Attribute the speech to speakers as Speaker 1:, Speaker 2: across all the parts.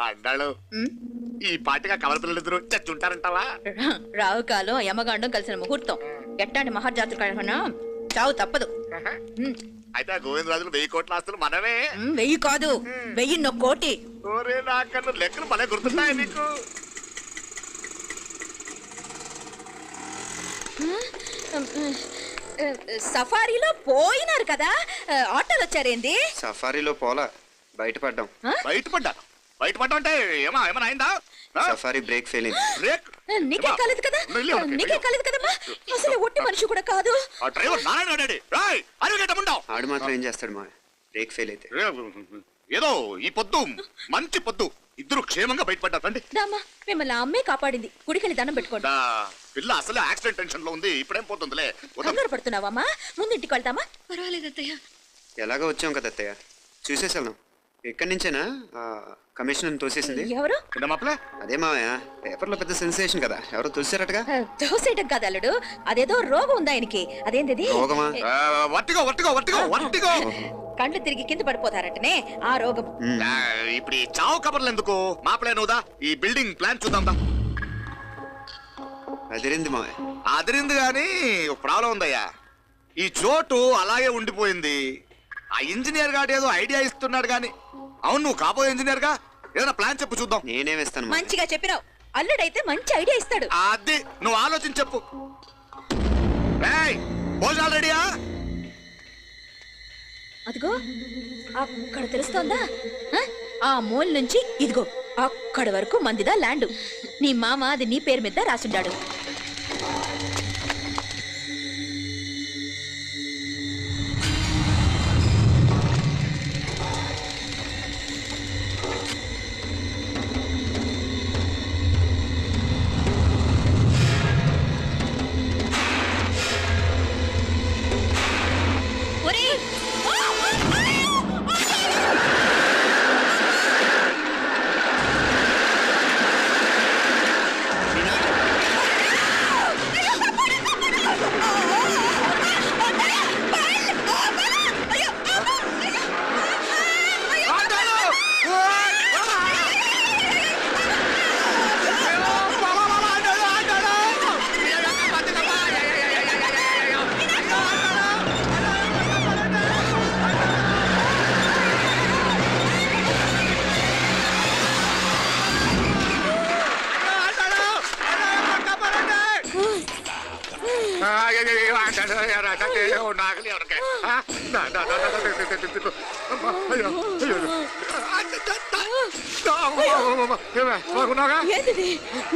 Speaker 1: అన్నాడు ఈ పాటిగా కవల పిల్లలిద్దరు చచ్చుంటారంటావా?
Speaker 2: రావు కాలం యమగాండం కలిసిన ముహూర్తం. ఎట్టాంటి మహర్జాతృ కన్నా చావు తప్పదు.
Speaker 1: అయితే ఆ గోవిందరాజులు 1000 కోట్ల ఆస్తులు మనమే.
Speaker 2: 1000 కాదు 1000 కోటి.
Speaker 1: ఓరే నాకన్నా లెక్కలు భలే గుర్తున్నాయి నీకు.
Speaker 2: సఫారీలో పోయినారు కదా, ఆటోలు వచ్చారేంది?
Speaker 3: సఫారీలో పోలా, బయటపడ్డాం.
Speaker 1: బయటపడ్డా అంటే ఏమైనా అయిందా?
Speaker 3: సఫారీ బ్రేక్ ఫెయిల్ అయింది.
Speaker 1: బ్రేక్
Speaker 2: నీకే కాలేదు కదా, నీకే కాలేదు కదమ్మా. అసలు ఒట్టి మనిషి కూడా కాదు.
Speaker 1: ఆ డ్రైవర్ నారాయణ
Speaker 3: ఆడు మాత్రం ఏం చేస్తాడు మా బ్రేక్ ఫెయిల్ అయితే?
Speaker 1: ఏదో ఈ పొద్దు మంచి పొద్దు ఇద్దరు క్షేమంగా బయటపడ్డారండి.
Speaker 2: రామా, మిమ్మల్ని అమ్మే కాపాడింది. గుడికెళ్ళి దండం పెట్టుకోండి.
Speaker 1: పిల్ల అసలు యాక్సిడెంట్ టెన్షన్ లో ఉంది. ఇప్పుడేం పోతుందిలే.
Speaker 2: కంగారు పడుతున్నావమ్మా? ముందు ఇంటికి వెళ్తామా?
Speaker 4: పర్వాలేదు అత్తయ్య.
Speaker 3: ఎలాగో వచ్చాం కదా అత్తయ్య, చూసేసాను. ఎక్కడి నుంచేనా కమిషనర్ తోసేసింది?
Speaker 2: ఎవరు?
Speaker 3: అదే మావయ్య, పేపర్లో పెద్ద సెన్సేషన్ కదా, ఎవరో తోసారటగా.
Speaker 2: తోసేయటం కాదు అల్లుడు, అదేదో రోగం ఉందా ఆయనకి. అదేంటిది?
Speaker 3: రోగమా?
Speaker 2: కండ్లు తిరిగి కింద పడిపోతారటనే ఆ రోగం.
Speaker 1: ఇప్పుడు ఈ చావు కబర్లు ఎందుకు? మాపలే నువ్వుదా ఈ బిల్డింగ్ ప్లాన్ చూద్దాం.
Speaker 3: అదిరింది మావయ్య.
Speaker 1: అదిరింది గాని ఒక ప్రాబ్లం ఉందయ్యా. ఈ చోటు అలాగే ఉండిపోయింది. ఆ ఇంజనీర్ గాడు ఏదో ఐడియా ఇస్తున్నాడు గాని. అవును, నువ్వు కాబోయే ఇంజనీర్ గా ఏదైనా ప్లాన్ చెప్పు చూద్దాం.
Speaker 3: నేనేమిస్తాను?
Speaker 2: మంచిగా చెప్పినావు. అల్లుడైతే మంచి ఐడియా ఇస్తాడు.
Speaker 1: అది నువ్వు ఆలోచించి చెప్పు. భోజనాలు రెడీయా?
Speaker 2: అదిగో అక్కడ తెలుస్తోందా? ఆ మూల నుంచి ఇదిగో అక్కడ వరకు మందిదా ల్యాండ్. నీ మామ అది నీ పేరు మీద రాసుండాడు.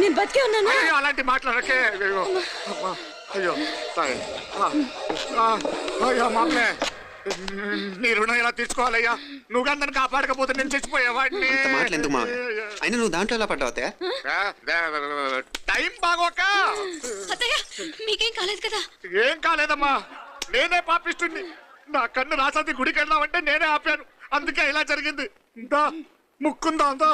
Speaker 2: నేను బతికే ఉన్నాను.
Speaker 1: అలాంటి మాట్లాడకే. అయ్యో అయ్యో మామలే, నీ రుణం ఎలా తీర్చుకోవాలయ్యా? నువ్వు అందరిని కాపాడకపోతే నేను చచ్చిపోయేవాడిని.
Speaker 3: మాట్లాడేందుకు మా అయినా నువ్వు దాంట్లో ఎలా పడ్డావు?
Speaker 1: టైం బాగోక.
Speaker 4: మీకేం కాలేదు కదా?
Speaker 1: ఏం కాలేదమ్మా, నేనే పాపిస్తుంది. నా కన్ను రాసాది గుడికి వెళ్ళామంటే నేనే ఆపాను. అందుకే ఇలా జరిగింది. ఇందా ముక్కుందా అంతా.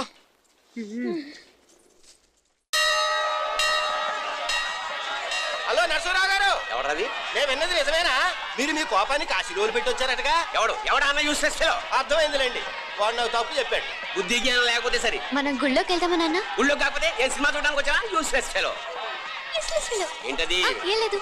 Speaker 5: హలో నరసరావు గారు.
Speaker 6: ఎవరది?
Speaker 5: నేను విన్నది నిజమేనా? మీరు మీ కోపానికి కాశీలోలు పెట్టి వచ్చారటగా.
Speaker 6: ఎవడా అన్న యూస్ చేస్తాలో
Speaker 5: అర్థమైందిలేండి. వాడు నాకు తప్పు చెప్పాడు.
Speaker 6: బుద్ధి జ్ఞానం లేకపోతే సరే.
Speaker 4: మనం గుళ్ళోకి వెళ్దామా నాన్న?
Speaker 6: గుళ్ళో కాకపోతే ఏ సినిమా చూడడానికి వచ్చావా? యూస్ చేస్తాలో ఏంటది?
Speaker 4: ఏం లేదు.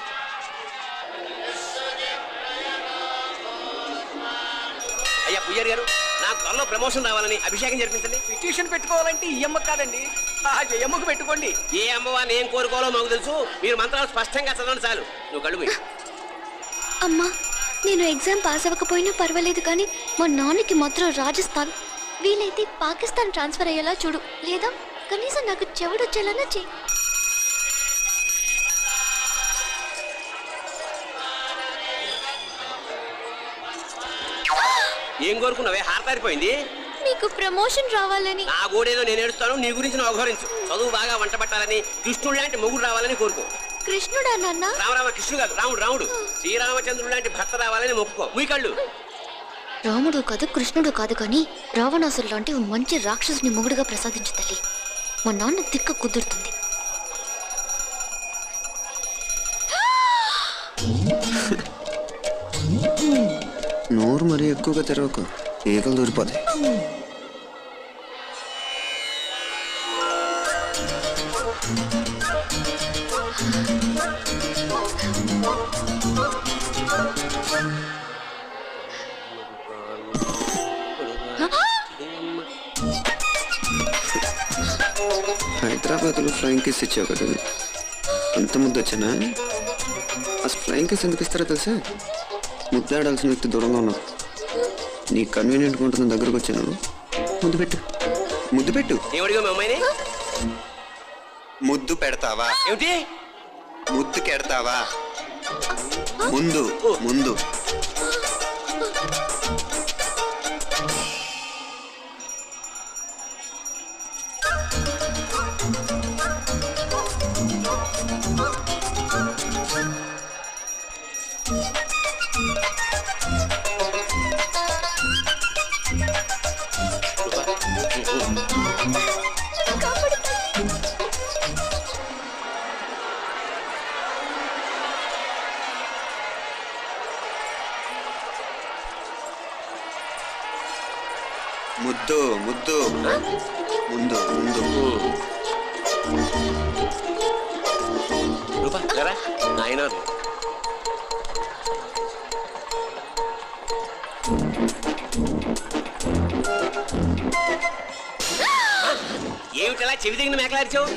Speaker 6: అయ్యా పుయ్యర్ గారు, నాకు త్వరలో ప్రమోషన్ రావాలని అభిషేకం జరిపించండి.
Speaker 5: పిటిషన్ పెట్టుకోవాలంటే ఈ అమ్మ కాదండి, ఆ జయమ్మకు పెట్టుకోండి.
Speaker 6: ఏ అమ్మవారిని ఏం కోరుకోవాలో మాకు తెలుసు. మీరు మంత్రాలు స్పష్టంగా చదవండి చాలు. నువ్వు కడుగు.
Speaker 4: అమ్మా, నేను ఎగ్జామ్ పాస్ అవ్వకపోయినా పర్వాలేదు, కానీ మా నాన్నకి మాత్రం రాజస్థాన్, వీలైతే పాకిస్తాన్ ట్రాన్స్ఫర్ అయ్యేలా చూడు. లేదా కనీసం నాకు చెవుడొచ్చేలానా చెయ్యి.
Speaker 6: ఏం కోరుకున్నావే? హారతారిపోయింది.
Speaker 4: నీకు ప్రమోషన్ రావాలని.
Speaker 6: నా గోడేదో నేను ఏడుస్తాను, నీ గురించి నువ్వు అవహరించు. చదువు బాగా వంట పట్టాలని, కృష్ణుడు లాంటి మొగుడు రావాలని కోరుకో.
Speaker 4: కృష్ణుడా నాన్న?
Speaker 6: రామరామ కృష్ణుడు కాదు, రాముడు. శ్రీరామచంద్రుడు లాంటి భర్త రావాలని మొక్కుకో. మీ కళ్ళు.
Speaker 4: రాముడు కాదు కృష్ణుడు కాదు, కానీ రావణాసురు లాంటి మంచి రాక్షసుని మొగుడుగా ప్రసాదించు తల్లి. మా నాన్న తిక్క కుదురుతుంది.
Speaker 3: నోరు మరీ ఎక్కువగా తెరవకు, ఈగలు దూరిపోతాయి. హైదరాబాద్లో ఫ్లయింగ్ కిస్ ఇచ్చావు కదా, అంత ముద్దు వచ్చానా? అసలు ఫ్లయింగ్ కిస్ ఎందుకు ఇస్తారో తెలుసా? ముద్దాడాల్సిన వ్యక్తి దూరంగా ఉన్నావు, నీ కన్వీనియంట్గా ఉంటుంది దగ్గరకు వచ్చాను. ముద్దు పెట్టు, ముద్దు పెట్టు.
Speaker 6: ఏమడిగా మీ అమ్మాయిని?
Speaker 3: ముద్దు పెడతావా?
Speaker 6: ఏమిటి?
Speaker 3: ముద్దు కెడతావా? ముందు ముందు. ముద్దు ముద్దు ముందు ముందు.
Speaker 6: రూపా లేరా నాయన. ఏమిటలా చెవి దిగిన మేకలారిచావు?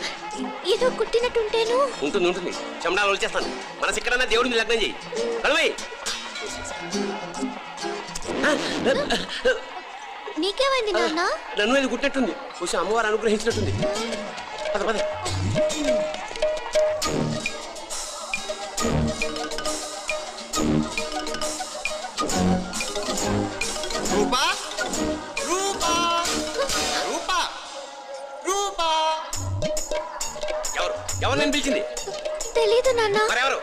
Speaker 4: ఏదో కుట్టినట్టుంటేను.
Speaker 6: ఉంటుంది ఉంటుంది, చెమడాలు వచ్చేస్తాను. మనసు ఎక్కడన్నా దేవుడిని లగ్నం చేయి. కలవై
Speaker 4: నీకేమైంది నాన్న?
Speaker 6: నన్ను ఇది కుట్టినట్టుంది, కొంచెం అమ్మవారు అనుగ్రహించినట్టుంది. పద పద.
Speaker 5: రూపా రూపా రూపా రూపా.
Speaker 6: ఎవరు ఎవరు నేను పిలిచింది?
Speaker 4: తెలీదు నాన్న.
Speaker 6: మరెవరు?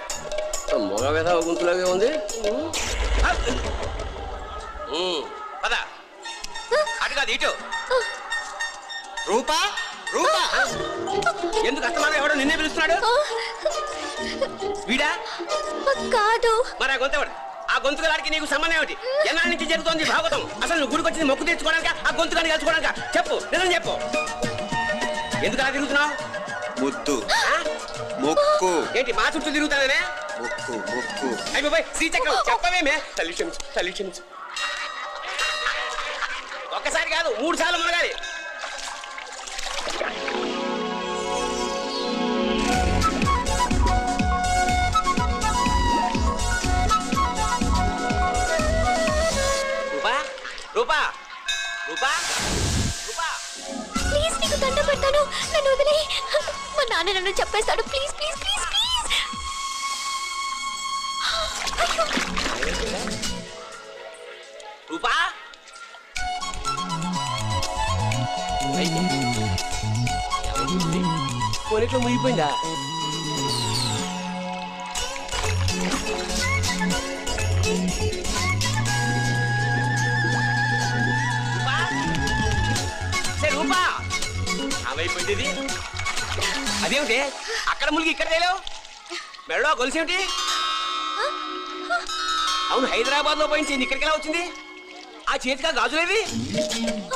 Speaker 6: మొగ వేధ గుంతులాగే ఉంది. పద. అటు కాదు ఇటు.
Speaker 5: రూపా రూపా.
Speaker 6: ఎందుకు అస్తమానం ఎవడో నిన్నే పిలుస్తున్నాడు? వీడా?
Speaker 4: కాదు.
Speaker 6: మరి ఆ గొంతెవడు? ఆ గొంతుగాడికి నీకు సంబంధం ఏమిటి? ఎన్నాళ్ళ నుంచి జరుగుతోంది భాగవతం? అసలు నువ్వు గుడికి వచ్చింది మొక్కు తెచ్చుకోవడానిక, ఆ గొంతుగాని కలుసుకోవడానిక? చెప్పు, నిజం చెప్పు. ఎందుకు అలా తిరుగుతున్నావు?
Speaker 3: ముద్దు మొక్కు.
Speaker 6: ఏంటి మా చుట్టూ తిరుగుతానే?
Speaker 3: మొక్కు మొక్కు.
Speaker 6: అయిపోయి శ్రీచక్రం చెప్పవేమే. తల్లి క్షమించు, తల్లి క్షమించు. ఒక్కసారి కాదు 3 సార్లు మునగాలి. రూపా రూపా రూపా రూపా.
Speaker 4: ప్లీజ్ నీకు దండ పెడతాను, నన్ను వదిలే. మా నాన్న నన్ను చెప్పేస్తాడు. Please please please please.
Speaker 6: Roopa కొనిట్లో మునిగిపోయిందా? రూపా అవైపోయింది ఇది. అదేమిటి అక్కడ మునిగి ఇక్కడ తేలేవు? మెడలో గొలుసేమిటి? అవును, హైదరాబాద్ లో పోయించింది, ఇక్కడికి ఎలా వచ్చింది? ఆ చేతిగా గాజులేవి?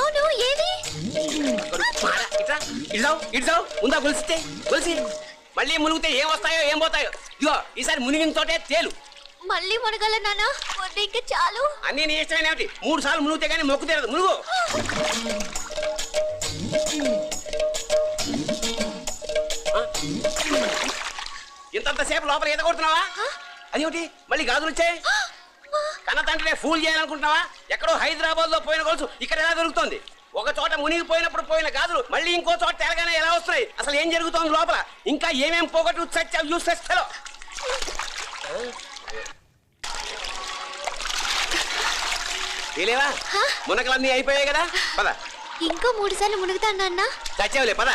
Speaker 4: అవును, ఏది?
Speaker 6: ఇట్లా ఇడ్సావు ఇడ్సావు. ఉందా గొలిస్తే గొలిసి మళ్ళీ మునిగితే ఏం వస్తాయో ఏం పోతాయో. ఇదిగో ఈసారి మునిగిన తోటే తేలు.
Speaker 4: మళ్ళీ మునగల నాన్న, వద్దు ఇంకా చాలు.
Speaker 6: అన్నీ నీ ఇష్టమైన ఏమిటి? 3 సార్లు మునిగితే కానీ మొక్కు తీరదు. మునుగు. ఇంతంతసేపు లోపల ఈత కొడుతున్నావా? అదేమిటి మళ్ళీ గాజులు వచ్చాయి? కన్న తండ్రినే ఫూల్ చేయాలనుకుంటున్నావా? ఎక్కడో హైదరాబాద్ లో పోయిన గొలుసు ఇక్కడ ఎలా దొరుకుతుంది? ఒక చోట మునిగిపోయినప్పుడు పోయిన గాజులు మళ్ళీ ఇంకో చోట తేలగానే ఎలా వస్తున్నాయి? అసలు ఏం జరుగుతోంది లోపల? ఇంకా ఏమేం పోగొట్టు చచ్చావు యూస్లెస్ ఫెలో. తెలియవా? మునకలన్నీ అయిపోయాయి కదా, పద.
Speaker 4: ఇంకో 3 సార్లు మునుగుతాను నాన్న.
Speaker 6: చచ్చావులే, పద.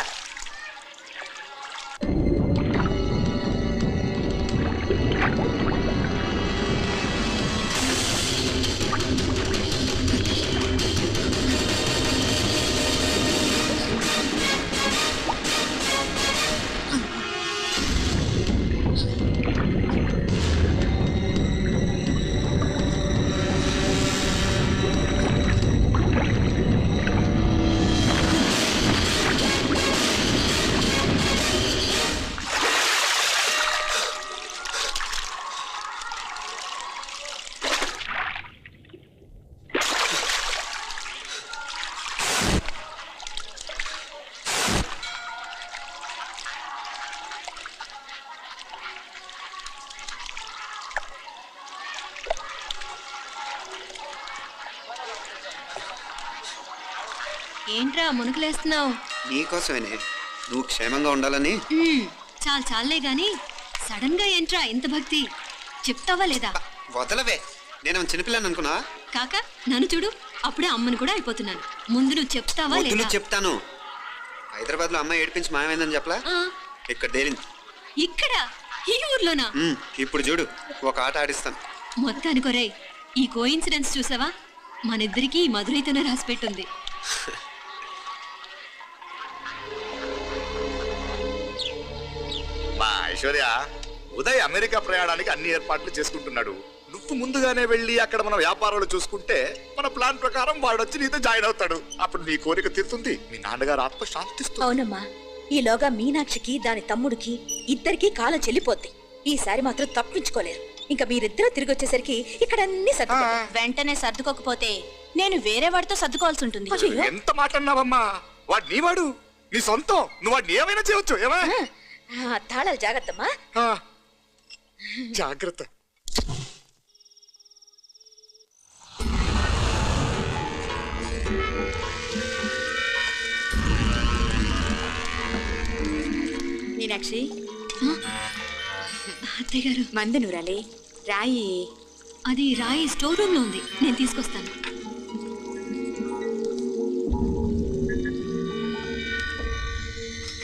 Speaker 7: ఏంట్రా మునుకులేస్తున్నావు?
Speaker 3: నీకోసమేనే, నువ్వు క్షేమంగా ఉండాలని.
Speaker 7: చాలే గాని సడన్ గా ఏంట్రా ఇంత భక్తి? చెప్తావా లేదా?
Speaker 3: వదలవే, నేను చిన్నపిల్లని అనుకున్నా.
Speaker 7: కాక నన్ను చూడు, అప్పుడే అమ్మని కూడా అయిపోతున్నాను. ముందు నువ్వు చెప్తావా లేదా?
Speaker 3: నువ్వు చెప్తాను. హైదరాబాద్ లో అమ్మాయి ఏడిపించి మాయమైందని చెప్పలా, ఇక్కడ తేలింది.
Speaker 7: ఇక్కడ ఈ ఊర్లోనా?
Speaker 3: ఇప్పుడు చూడు, ఒక ఆట ఆడిస్తాను.
Speaker 7: మొత్తానికి ఒరేయ్, ఈ కోఇన్సిడెన్స్ చూసావా? మనిద్దరికి ఈ మధురైతోనే రాసి పెట్టుంది.
Speaker 1: మా ఐశ్వర్య, ఉదయ్ అమెరికా ప్రయాణానికి అన్ని ఏర్పాట్లు చేసుకుంటున్నాడు. నువ్వు ముందుగానే వెళ్ళి అక్కడ మన వ్యాపారాలు చూసుకుంటే మన ప్లాన్ ప్రకారం వాడు వచ్చి నీతో జాయిన్ అవుతాడు. అప్పుడు నీ కోరిక తీరుతుంది, మీ నాన్నగారు ఆత్మ శాంతిస్తుంది.
Speaker 2: అవునమ్మా, ఈలోగా మీనాక్షికి దాని తమ్ముడికి ఇద్దరికి కాలం చెల్లిపోద్ది. ఈసారి మాత్రం తప్పించుకోలేరు. ఇంకా మీరిద్దరూ తిరిగి వచ్చేసరికి ఇక్కడ అన్ని
Speaker 7: వెంటనే సర్దుకోకపోతే నేను వేరే వాడితో సర్దుకోవాల్సి ఉంటుంది.
Speaker 1: ఎంత మాట అన్నావమ్మా? వాడు నీ వాడు, నీ సొంతం. నువ్వు వాడిని ఏమైనా చేయవచ్చు. ఏమా
Speaker 2: తాళాలు జాగ్రత్తమ్మా.
Speaker 1: జాగ్రత్త.
Speaker 2: మీనాక్షి,
Speaker 7: అత్తయ్య గారు,
Speaker 2: మందు నూరాలి. రాయి
Speaker 7: అది రాయి స్టోర్ రూమ్ లో ఉంది, నేను తీసుకొస్తాను.